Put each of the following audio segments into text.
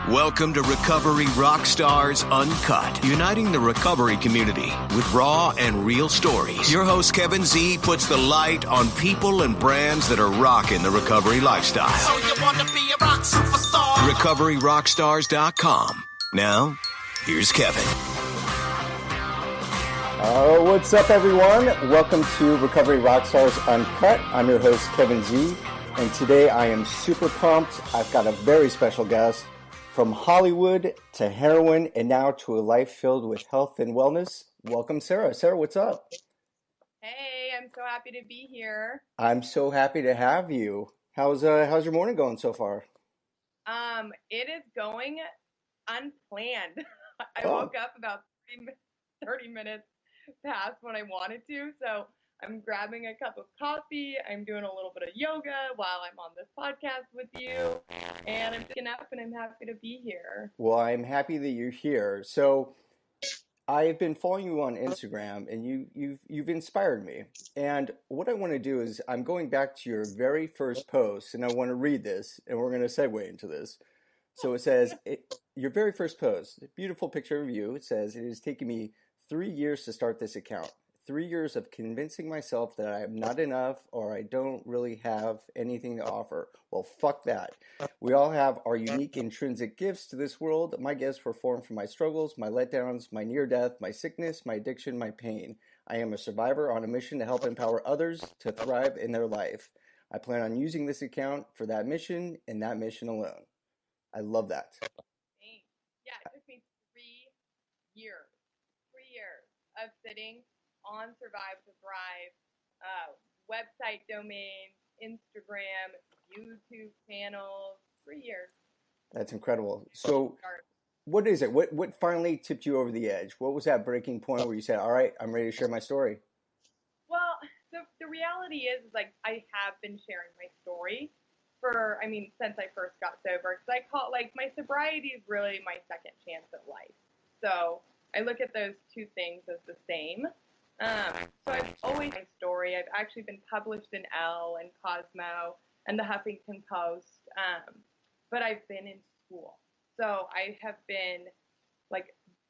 Welcome to Recovery Rockstars Uncut, uniting the recovery community with raw and real stories. Your host, Kevin Z, puts the light on people and brands that are rocking the recovery lifestyle. So you want to be a rock superstar? RecoveryRockstars.com. Now, here's Kevin. What's up, everyone? Welcome to Recovery Rockstars Uncut. I'm your host, Kevin Z, and today I am super pumped. I've got a very special guest. From Hollywood to heroin and now to a life filled with health and wellness. Welcome, Sarah. Sarah, what's up? Hey, I'm so happy to be here. I'm so happy to have you. How's your morning going so far? It is going unplanned. I woke up about 30 minutes past when I wanted to, so I'm grabbing a cup of coffee. I'm doing a little bit of yoga while I'm on this podcast with you, and I'm waking up and I'm happy to be here. Well, I'm happy that you're here. So I've been following you on Instagram, and you've inspired me. And what I want to do is I'm going back to your very first post, and I want to read this, and we're going to segue into this. So it says, your very first post, beautiful picture of you. It says, it has taken me 3 years to start this account. 3 years of convincing myself that I am not enough or I don't really have anything to offer. Well, fuck that. We all have our unique intrinsic gifts to this world. My gifts were formed from my struggles, my letdowns, my near death, my sickness, my addiction, my pain. I am a survivor on a mission to help empower others to thrive in their life. I plan on using this account for that mission and that mission alone. I love that. Thanks. Yeah, it took me 3 years. 3 years of sitting on Survive to Thrive, website domains, Instagram, YouTube channels, 3 years. That's incredible. So what is it? What finally tipped you over the edge? What was that breaking point where you said, all right, I'm ready to share my story? Well, the reality is like I have been sharing my story since I first got sober. Because I call my sobriety is really my second chance at life. So I look at those two things as the same. So I've always my story. I've actually been published in Elle and Cosmo and the Huffington Post, but I've been in school. So I have been,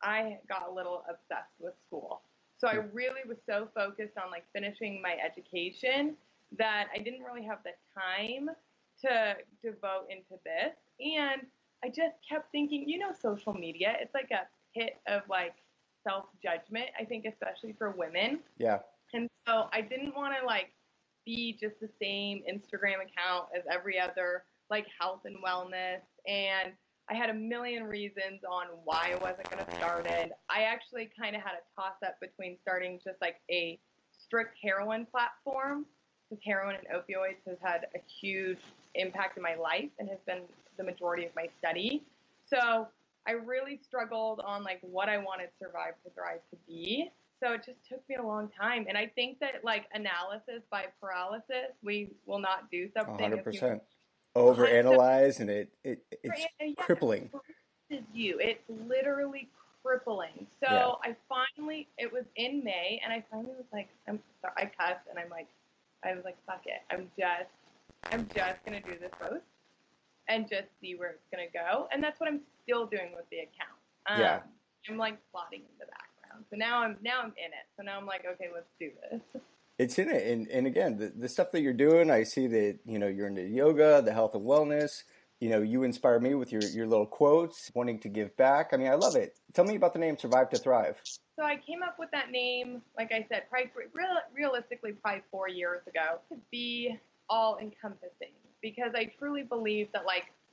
I got a little obsessed with school. So I really was so focused on, finishing my education that I didn't really have the time to devote into this. And I just kept thinking, social media, it's like a pit of, self-judgment, I think, especially for women. Yeah. And so I didn't want to be just the same Instagram account as every other health and wellness. And I had a million reasons on why I wasn't going to start it. I actually kind of had a toss up between starting just a strict heroin platform, because heroin and opioids has had a huge impact in my life and has been the majority of my study. So I really struggled on what I wanted Survive to Thrive to be. So it just took me a long time. And I think that analysis by paralysis, we will not do something. 100%. Overanalyze, and it's crippling. It's literally crippling. So yeah. It was in May, and I finally was I cussed, and I was like, fuck it. I'm just going to do this post and just see where it's going to go. And that's what I'm still doing with the account. Yeah. I'm plotting in the background. So now I'm in it. So now I'm okay, let's do this. It's in it. And again, the stuff that you're doing, I see that, you're into yoga, the health and wellness. You inspire me with your little quotes, wanting to give back. I mean, I love it. Tell me about the name Survive to Thrive. So I came up with that name, like I said, realistically, probably 4 years ago, to be all encompassing, because I truly believe that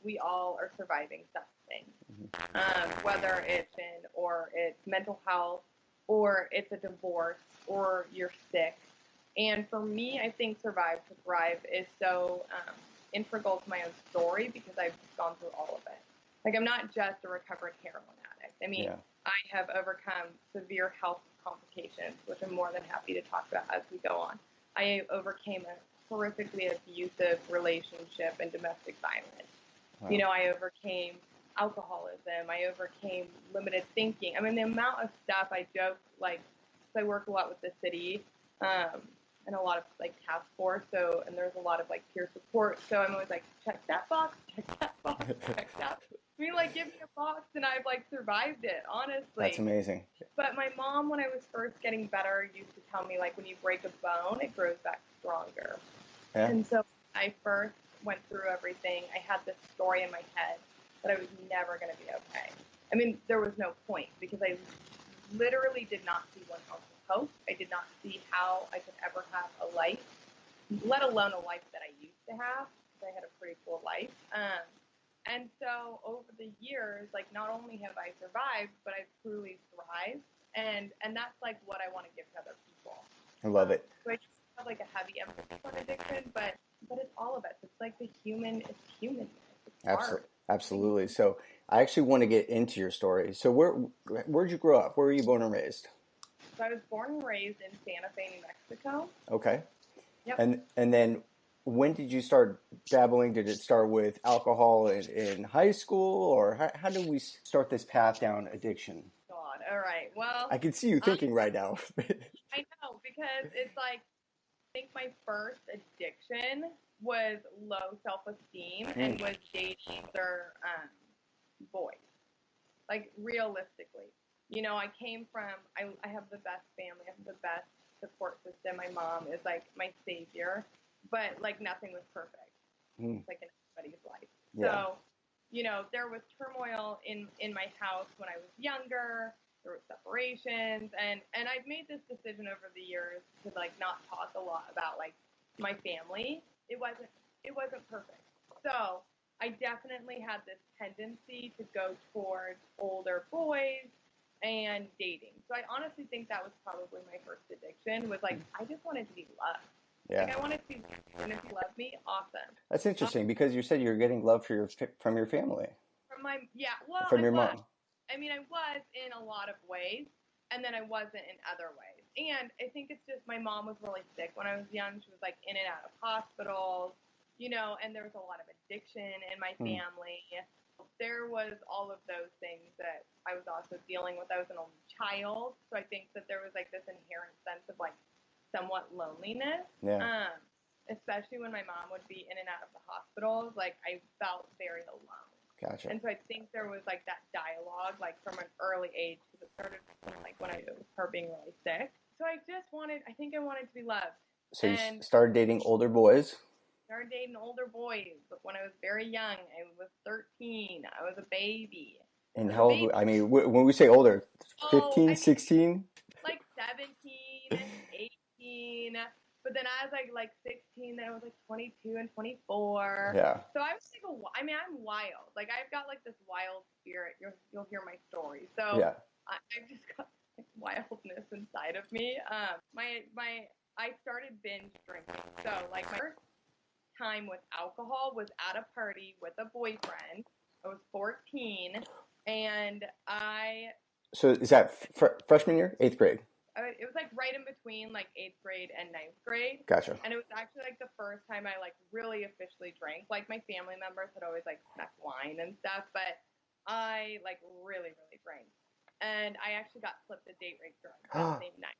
we all are surviving something, whether it's it's mental health, or it's a divorce, or you're sick. And for me, I think Survive to Thrive is so integral to my own story, because I've gone through all of it. I'm not just a recovered heroin addict. I mean, I have overcome severe health complications, which I'm more than happy to talk about as we go on. I overcame a horrifically abusive relationship and domestic violence. Wow. I overcame alcoholism. I overcame limited thinking. I mean, the amount of stuff I joke, I work a lot with the city, and a lot of task force. And there's a lot of peer support. So I'm always check that box, check that box, check that. I mean, like, give me a box and I've, like, survived it, honestly. That's amazing. But my mom, when I was first getting better, used to tell me, like, when you break a bone, it grows back stronger. Yeah. And so I first went through everything. I had this story in my head that I was never going to be okay. I mean, there was no point because I literally did not see one ounce of hope. I did not see how I could ever have a life, let alone a life that I used to have, because I had a pretty cool life. And so over the years, like, not only have I survived, but I've truly thrived. And that's like what I want to give to other people. I love it. So I just have like a heavy emphasis on addiction, but it's all of it. It's like it's human. It's hard. Absolutely. So I actually want to get into your story. So where'd you grow up? Where were you born and raised? So I was born and raised in Santa Fe, New Mexico. Okay. Yep. And then when did you start dabbling? Did it start with alcohol in high school, or how did we start this path down addiction? God. All right. Well, I can see you thinking right now. I know, because it's like, I think my first addiction was low self-esteem and was dating other boys. Like, realistically, you know, I came from, I have the best family, I have the best support system. My mom is like my savior, but like nothing was perfect. It's like in everybody's life. Yeah. So, you know, there was turmoil in my house when I was younger. There were separations, and I've made this decision over the years to like not talk a lot about like my family. It wasn't perfect. So I definitely had this tendency to go towards older boys and dating. So I honestly think that was probably my first addiction, was like, I just wanted to be loved. Yeah. Like, I wanted to be loved, and if you love me, awesome. That's interesting because you said you're getting love from your family. From your mom. I mean, I was in a lot of ways, and then I wasn't in other ways. And I think it's just my mom was really sick when I was young. She was like in and out of hospitals, you know, and there was a lot of addiction in my family. There was all of those things that I was also dealing with. I was an only child, so I think that there was like this inherent sense of like somewhat loneliness. Yeah. Especially when my mom would be in and out of the hospitals, like I felt very alone. Gotcha. And so I think there was like that dialogue, like from an early age, because it started like when it was her being really sick. So I think I wanted to be loved. So you started dating older boys? Started dating older boys, but when I was very young, I was 13. I was a baby. And how old, I mean, when we say older, 15, 16? Like 17, 18. But then I was like 16, then I was like 22 and 24. Yeah. So I was like, I'm wild. Like, I've got like this wild spirit. You'll hear my story. So yeah. I've just got like wildness inside of me. I started binge drinking. So like my first time with alcohol was at a party with a boyfriend. I was 14, and So is that freshman year, 8th grade? It was like right in between like 8th grade and 9th grade. Gotcha. And it was actually like the first time I like really officially drank. Like my family members had always like snuck wine and stuff, but I like really, really drank. And I actually got slipped a date rape drug that same night.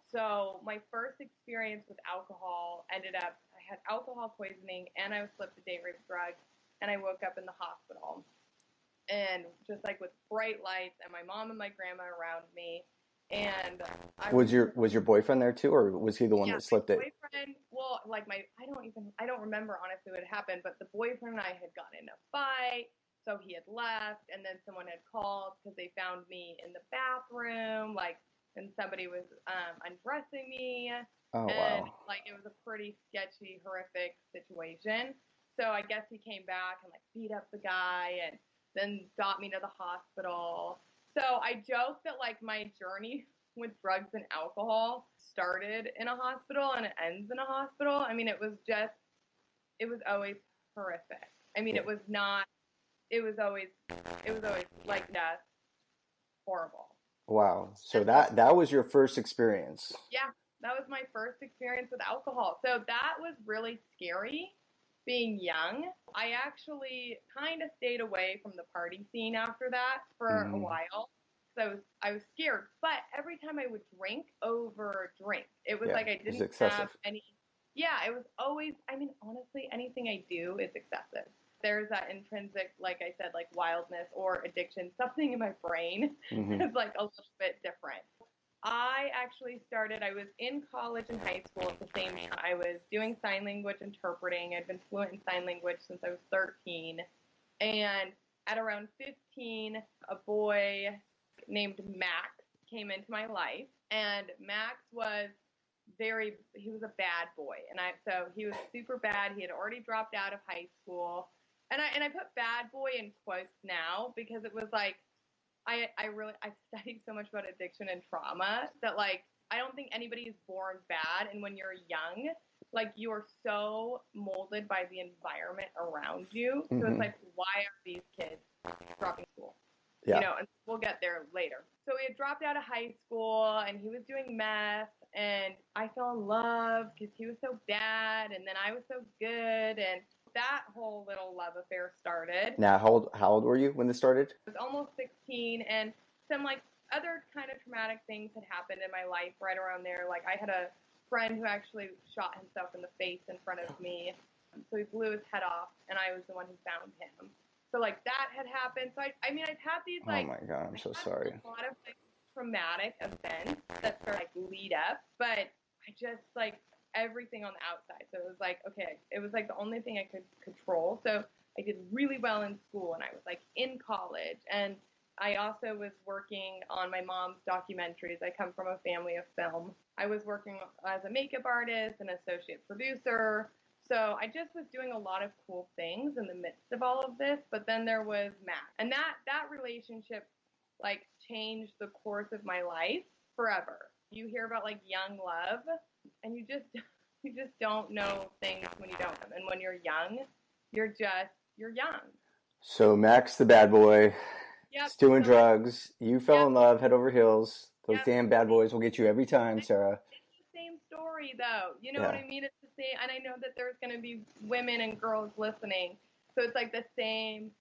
So my first experience with alcohol ended up, I had alcohol poisoning and I was slipped a date rape drug, and I woke up in the hospital. And just like with bright lights and my mom and my grandma around me. And was your boyfriend there too, or was he the one that slipped it? Boyfriend, well, like I don't remember honestly what happened, but the boyfriend and I had gotten in a fight, so he had left, and then someone had called because they found me in the bathroom, like, and somebody was undressing me. Oh, and wow. like it was a pretty sketchy, horrific situation. So I guess he came back and like beat up the guy and then got me to the hospital. So I joke that like my journey with drugs and alcohol started in a hospital and it ends in a hospital. I mean, it was always horrific. I mean, it was always like death, horrible. Wow. So that was your first experience. Yeah, that was my first experience with alcohol. So that was really scary. Being young, I actually kind of stayed away from the party scene after that for a while. So I was scared. But every time I would drink, it was like I didn't have any. Yeah, it was always, I mean, honestly, anything I do is excessive. There's that intrinsic, like I said, like wildness or addiction, something in my brain is like a little bit different. I actually started, I was in college and high school at the same time. I was doing sign language interpreting. I'd been fluent in sign language since I was 13. And at around 15, a boy named Max came into my life. And Max was he was a bad boy. So he was super bad. He had already dropped out of high school. And I put bad boy in quotes now because it was like, I've studied so much about addiction and trauma that like I don't think anybody is born bad, and when you're young, like you're so molded by the environment around you. So it's like, why are these kids dropping school? Yeah. You know, and we'll get there later. So he had dropped out of high school and he was doing meth, and I fell in love because he was so bad and then I was so good, and that whole little love affair started. Now, how old were you when this started? I was almost 16, and some like other kind of traumatic things had happened in my life right around there. Like I had a friend who actually shot himself in the face in front of me. So he blew his head off, and I was the one who found him. So like that had happened. So I mean, I've had these like, oh my God, I'm so sorry. A lot of like traumatic events that sort of like lead up, but I just like everything on the outside. So it was like, okay, it was like the only thing I could control. So I did really well in school, and I was like in college, and I also was working on my mom's documentaries. I come from a family of film. I was working as a makeup artist and associate producer. So I just was doing a lot of cool things in the midst of all of this. But then there was Matt, and that relationship like changed the course of my life forever. You hear about like young love, and you just don't know things when you don't. And when you're young, you're young. So Max, the bad boy, Yep. is doing drugs. You fell in love, head over heels. Those Yep. damn bad boys will get you every time, Sarah. It's the same story, though. You know what I mean? It's the same, and I know that there's going to be women and girls listening, so it's like the same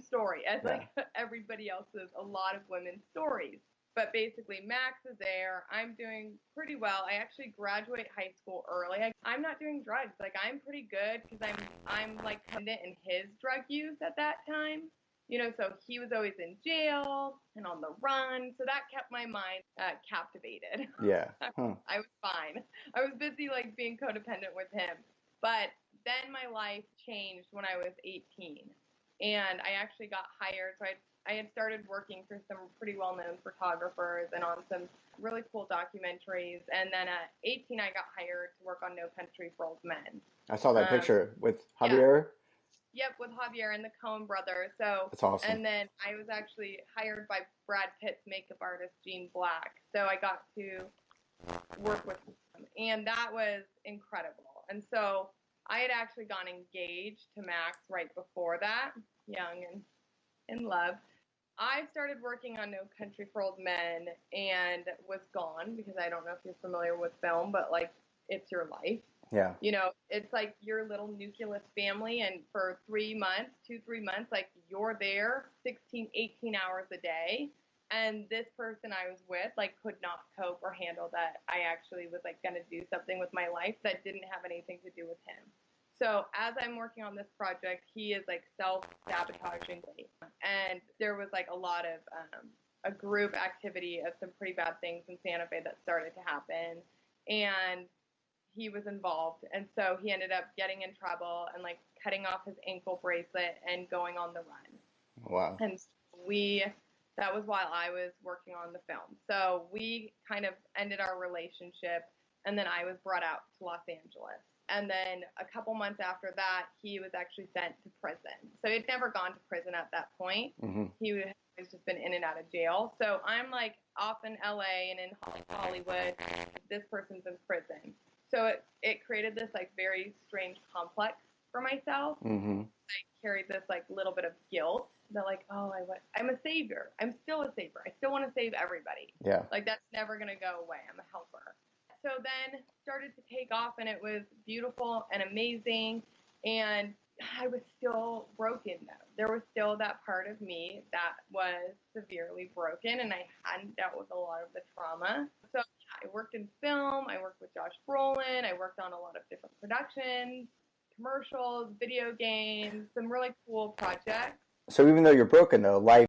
story as like everybody else's. A lot of women's stories. But basically, Max is there. I'm doing pretty well. I actually graduate high school early. I'm not doing drugs. Like, I'm pretty good because I'm like confident in his drug use at that time. You know, so he was always in jail and on the run. So that kept my mind captivated. Yeah. I was fine. I was busy like being codependent with him. But then my life changed when I was 18. And I actually got hired. So I had started working for some pretty well-known photographers and on some really cool documentaries. And then at 18, I got hired to work on No Country for Old Men. I saw that picture with Javier. Yep, with Javier and the Coen brothers. So that's awesome. And then I was actually hired by Brad Pitt's makeup artist, Gene Black. So I got to work with him. And that was incredible. And so I had actually gone engaged to Max right before that, young and in love. I started working on No Country for Old Men and was gone because I don't know if you're familiar with film, but like it's your life. Yeah. You know, it's like your little nucleus family, and for 3 months, 2-3 months, like you're there 16, 18 hours a day. And this person I was with like could not cope or handle that I actually was like going to do something with my life that didn't have anything to do with him. So as I'm working on this project, he is like self-sabotaging me. And there was like a lot of a group activity of some pretty bad things in Santa Fe that started to happen. And he was involved. And so he ended up getting in trouble and like cutting off his ankle bracelet and going on the run. Wow. And that was while I was working on the film. So we kind of ended our relationship, and then I was brought out to Los Angeles. And then a couple months after that, he was actually sent to prison. So he'd never gone to prison at that point. Mm-hmm. He was just been in and out of jail. So I'm like off in LA and in Hollywood. This person's in prison. So it created this like very strange complex for myself. Mm-hmm. I carried this like little bit of guilt that like, I'm a savior. I'm still a savior. I still want to save everybody. Yeah. Like that's never going to go away. I'm a helper. So then started to take off, and it was beautiful and amazing. And I was still broken though. There was still that part of me that was severely broken, and I hadn't dealt with a lot of the trauma. So I worked in film. I worked with Josh Brolin. I worked on a lot of different productions. commercials, video games, some really cool projects. So even though you're broken, though, life